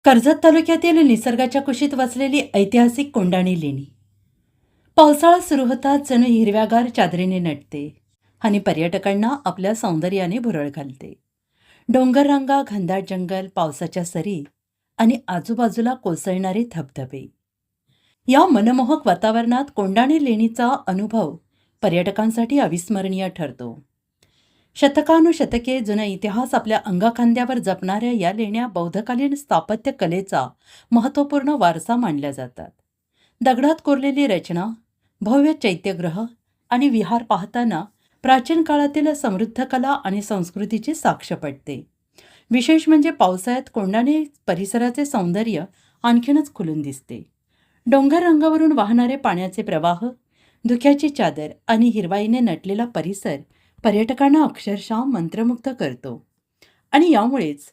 कर्जत तालुक्यातील निसर्गाच्या कुशीत वसलेली ऐतिहासिक कोंडाणी लेणी. पावसाळा सुरू होताच जणू हिरव्यागार चादरीने नटते आणि पर्यटकांना आपल्या सौंदर्याने भुरळ घालते. डोंगररांगा, घनदाट जंगल, पावसाच्या सरी आणि आजूबाजूला कोसळणारे धबधबे. या मनमोहक वातावरणात कोंडाणी लेणीचा अनुभव पर्यटकांसाठी अविस्मरणीय ठरतो. शतकानुशतके जुना इतिहास आपल्या अंगाखांद्यावर जपणाऱ्या या लेण्या बौद्धकालीन स्थापत्य कलेचा महत्त्वपूर्ण वारसा मानल्या जातात. दगडात कोरलेली रचना, भव्य चैत्यगृह आणि विहार पाहताना प्राचीन काळातील समृद्ध कला आणि संस्कृतीची साक्ष पडते. विशेष म्हणजे पावसाळ्यात कोंडाणी परिसराचे सौंदर्य आणखीनच खुलून दिसते. डोंगर रंगावरून वाहणारे पाण्याचे प्रवाह, धुक्याची चादर आणि हिरवाईने नटलेला परिसर पर्यटकांना अक्षरशः मंत्रमुग्ध करतो. आणि यामुळेच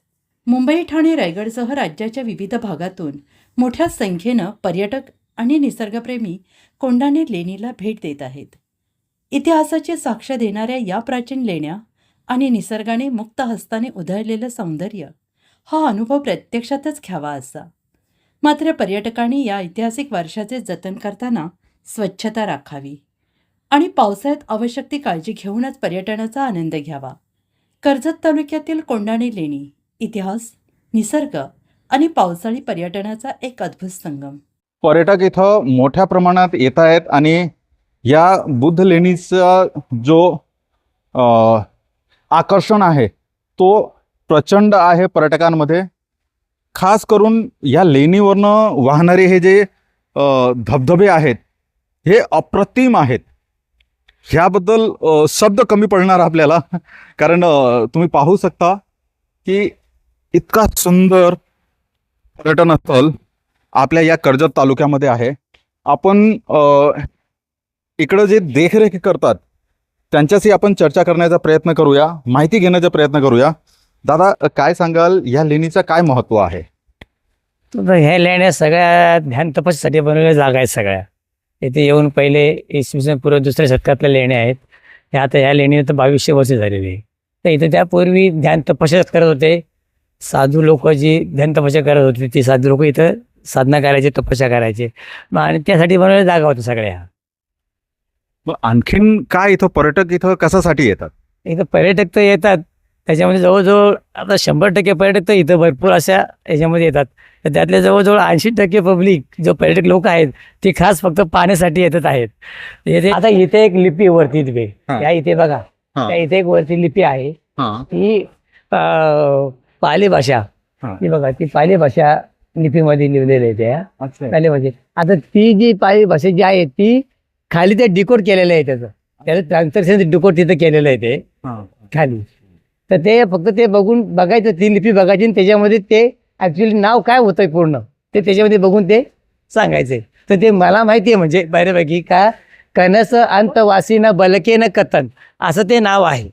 मुंबई, ठाणे, रायगडसह राज्याच्या विविध भागातून मोठ्या संख्येनं पर्यटक आणि निसर्गप्रेमी कोंडाणी लेणीला भेट देत आहेत. इतिहासाची साक्ष देणाऱ्या या प्राचीन लेण्या आणि निसर्गाने मुक्त हस्ताने उधळलेलं सौंदर्य हा अनुभव प्रत्यक्षातच घ्यावा असा. मात्र पर्यटकांनी या ऐतिहासिक वारशाचे जतन करताना स्वच्छता राखावी आणि पावसाळ्यात आवश्यक ती काळजी घेऊनच पर्यटनाचा आनंद घ्यावा. कर्जत तालुक्यातील कोंडाणी लेणी इतिहास, निसर्ग आणि पावसाळी पर्यटनाचा एक अद्भुत संगम. पर्यटक इथं मोठ्या प्रमाणात येत आहेत आणि या बुद्ध लेणीचा जो आकर्षण आहे तो प्रचंड आहे पर्यटकांमध्ये. खास करून या लेणीवरनं वाहणारे हे जे धबधबे आहेत हे अप्रतिम आहेत. ह्याबद्दल शब्द कमी पडणार आपल्याला, कारण तुम्ही पाहू शकता की इतका सुंदर पर्यटन स्थळ आपल्या या कर्जत तालुक्यामध्ये आहे. आपण इकडं जे देखरेख करतात त्यांच्याशी आपण चर्चा करण्याचा प्रयत्न करूया, माहिती घेण्याचा प्रयत्न करूया. दादा, काय सांगाल, या लेणीचं काय महत्त्व आहे? ह्या लेण्या सगळ्या ध्यान तपस्यासाठी बनवलेल्या जागा आहेत. सगळ्या इथे येऊन पहिले इसवी सन पूर्व 2ऱ्या शतकातल्या लेण्या आहेत. ह्या लेणीला तर 2200 वर्ष झालेली आहे. तर इथे त्यापूर्वी ध्यान तपस्या करत होते. साधू लोक जी ध्यान तपस्या करत होती ती साधू लोक इथं साधना करायचे, तपस्या करायचे आणि त्यासाठी बनवलेल्या जागा होत्या सगळ्या. मग आणखीन काय इथं पर्यटक इथं कशासाठी येतात? इथं पर्यटक तर येतात, त्याच्यामध्ये जवळजवळ आता 100% पर्यटक तर इथं भरपूर अशा याच्यामध्ये येतात. तर त्यातले जवळजवळ 80% पब्लिक जो पर्यटक लोक आहेत ते खास फक्त पाहण्यासाठी येतात आहेत. आता इथे एक लिपी वरती त्या इथे बघा, त्या इथे एक वरती लिपी आहे. ही पाली भाषा, ही बघा, ती पाली भाषा लिपीमध्ये लिहिलेली आहे. त्या पाली भाषेत आता ती जी पाली भाषा जी आहे ती खाली ते डिकोड केलेलं आहे. त्याचं ट्रान्सलेशन डिकोड तिथं केलेलं आहे ते खाली. तर ते फक्त ते बघायचं, ती लिपी बघायची आणि त्याच्यामध्ये ते ऍक्च्युली नाव काय होतंय पूर्ण ते त्याच्यामध्ये बघून ते सांगायचंय. तर ते मला माहिती आहे, म्हणजे बऱ्यापैकी का कनस अंतवासी न बलके न कथन असं ते नाव आहे.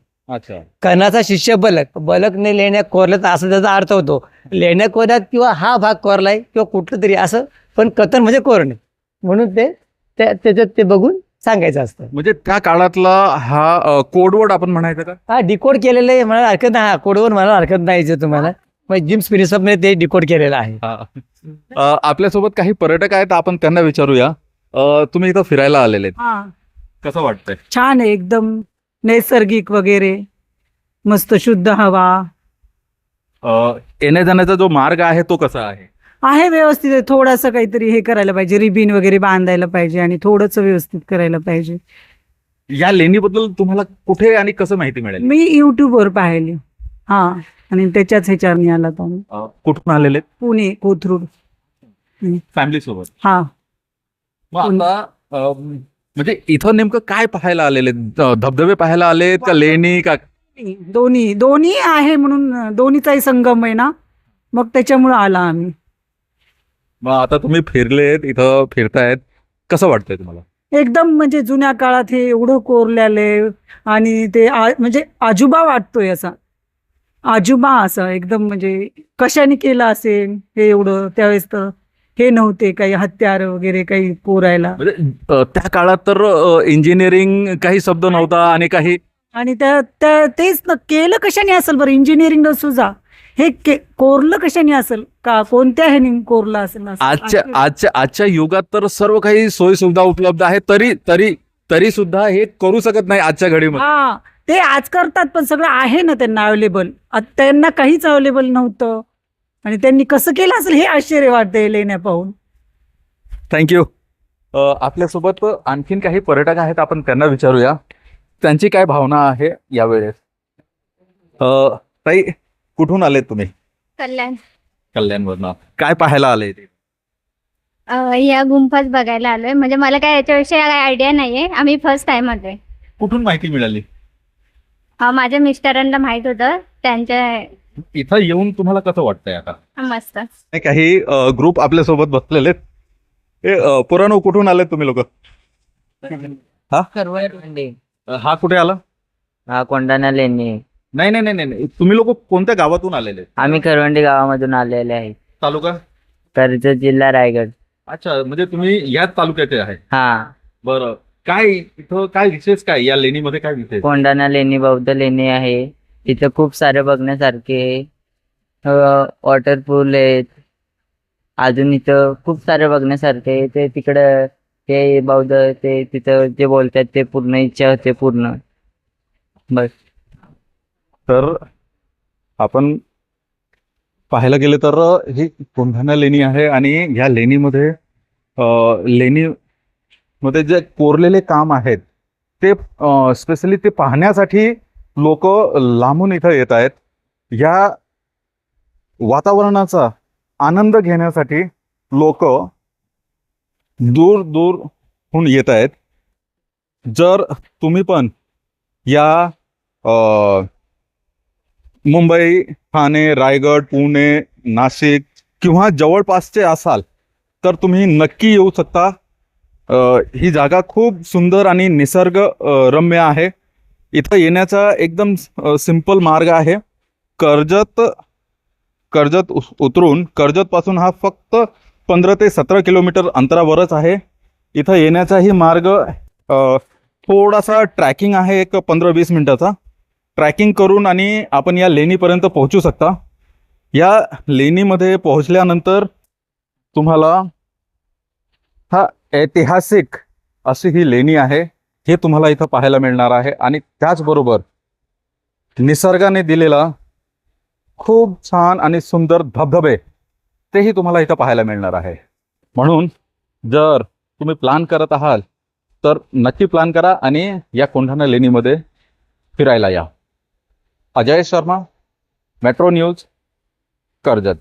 कणाचा शिष्य बलक, बलकने लेण्या कोरल्यात असं त्याचा अर्थ होतो. लेण्या कोरल्यात किंवा हा भाग कोरलाय किंवा कुठलं तरी असं, पण कथन म्हणजे कोरणे, म्हणून ते त्याच्यात ते बघून सांगायचं असतं. म्हणजे त्या काळातला हा कोडवर्ड आपण म्हणायचं का? हा डिकोड केलेलं आहे, मला हरकत नाही. हा कोडवर मला हरकत नाही तुम्हाला, जिम स्पिरिसपने ते डिकोड केलेलं आहे. आपल्यासोबत काही पर्यटक आहेत, आपण त्यांना विचारूया. तुम्ही इथं फिरायला आलेले आहेत, कसं वाटतंय? छान आहे, एकदम नैसर्गिक वगैरे, मस्त शुद्ध हवा येण्या जाण्याचा जो मार्ग आहे तो कसा आहे? व्यवस्थित आहे. थोडंसं काहीतरी हे करायला पाहिजे, रिबीन वगैरे बांधायला पाहिजे आणि थोडंसं व्यवस्थित करायला पाहिजे. या लेणीबद्दल तुम्हाला कुठे आणि कसं माहिती मिळेल? मी युट्यूबवर पाहिली, आणि त्याच्याच ह्याच्यावर आला तो. कुठून आलेले? पुणे, कोथरूड, फॅमिली सोबत. हा, आता म्हणजे इथं नेमकं काय पाहायला आलेले? धबधबे पाहायला आलेत का लेणी का? दोन्ही आहे, म्हणून दोन्हीचाही संगम आहे ना, मग त्याच्यामुळे आला आम्ही. मग आता तुम्ही फिरलेत, इथं फिरतायत, कसं वाटतंय तुम्हाला? एकदम म्हणजे जुन्या काळात हे एवढं कोरलेले आणि ते म्हणजे आजोबा वाटतोय, असा आजोबा असं एकदम, म्हणजे कशाने केलं असेल हे एवढं. त्यावेळेस तर हे नव्हते काही हत्यार वगैरे काही कोरायला, म्हणजे त्या काळात तर इंजिनिअरिंग काही शब्द नव्हता आणि काही, आणि तेच केलं कशाने असेल बरं. इंजिनिअरिंग सुद्धा हे कोरलं कशाने असेल का, कोणत्या ह्याने कोरलं असेल असं? आजच्या युगात तर सर्व काही सोयी सुविधा उपलब्ध आहे, तरी सुद्धा हे करू शकत नाही आजच्या घडीमध्ये. हा, ते आज करतात पण सगळं आहे ना त्यांना अवेलेबल. त्यांना काहीच अवेलेबल नव्हतं आणि त्यांनी कसं केलं असेल हे आश्चर्य वाटतंय लेण्या पाहून. थँक्यू. आपल्यासोबत आणखीन काही पर्यटक आहेत, आपण त्यांना विचारूया त्यांची काय भावना आहे यावेळेस. ताई, कुठून आलेत तुम्ही? कल्याण. कल्याणवरनं. काय पाहायला आले ते? या गुंफाच बघायला आलोय. म्हणजे मला काय याच्याविषयी काय आयडिया नाहीये. आम्ही फर्स्ट टाइम आलोय. कुठून माहिती मिळाली? माझ्या मिस्टरांना माहित होतं. त्यांच्या इथं येऊन तुम्हाला कसं वाटतंय आता? मस्त. नाही, काही ग्रुप आपल्यासोबत बसलेले आहेत. पुराणो, कुठून आले तुम्ही लोक? हा, हा कुठे आला? हा कोंढाणा लेणी. नाही नाही नाही नाही, तुम्ही लोक कोणत्या गावातून आलेले? आम्ही करवंडी गावामधून आलेले आहे. तालुका? कर्जत, जिल्हा रायगड. अच्छा, म्हणजे तुम्ही याच तालुक्याचे आहे? हा. बरं. काय इथं काय विशेष, काय या लेणीमध्ये काय विशेष? कोंढाणा लेणी बौद्ध लेणी आहे. इथं खूप सारे बघण्यासारखे वॉटरपूल आहेत. अजून इथं खूप सारे बघण्यासारखे. ते तिकडं ते बौद्ध ते तिथं जे बोलतात ते पूर्ण इच्छा होते पूर्ण. बस. तर आपण पाहायला गेले तर ही कोंढाणा लेणी आहे आणि ह्या लेणीमध्ये लेणीमध्ये जे कोरलेले काम आहेत ते स्पेशली ते पाहण्यासाठी लोक लांबून इथं येत आहेत. या वातावरणाचा आनंद घेण्यासाठी लोक दूर दूरहून येत आहेत. जर तुम्ही पण या मुंबई, ठाणे, रायगड, पुणे, नाशिक किंवा जवळपासचे असाल तर तुम्ही नक्की येऊ शकता. ही जागा खूप सुंदर आणि निसर्ग रम्य आहे. इथं येण्याचा एकदम सिंपल मार्ग आहे. कर्जत उतरून कर्जतपासून हा फक्त 15 ते 17 किलोमीटर अंतरावरच आहे. इथं येण्याचाही मार्ग थोडासा ट्रॅकिंग आहे, एक 15-20 मिनिटाचा ट्रॅकिंग करून आणि आपण या लेणीपर्यंत पोहोचू शकता. या लेणीमध्ये पोहोचल्यानंतर तुम्हाला हा ऐतिहासिक अशी ही लेणी आहे हे तुम्हाला इथं पाहायला मिळणार आहे. आणि त्याचबरोबर निसर्गाने दिलेला खूप छान आणि सुंदर धबधबे तेही तुम्हाला इथं पाहायला मिळणार आहे. म्हणून जर तुम्ही प्लॅन करत आहात तर नक्की प्लॅन करा आणि या कोंढाणा लेणीमध्ये फिरायला या. Ajay Sharma, metro news, Karjat.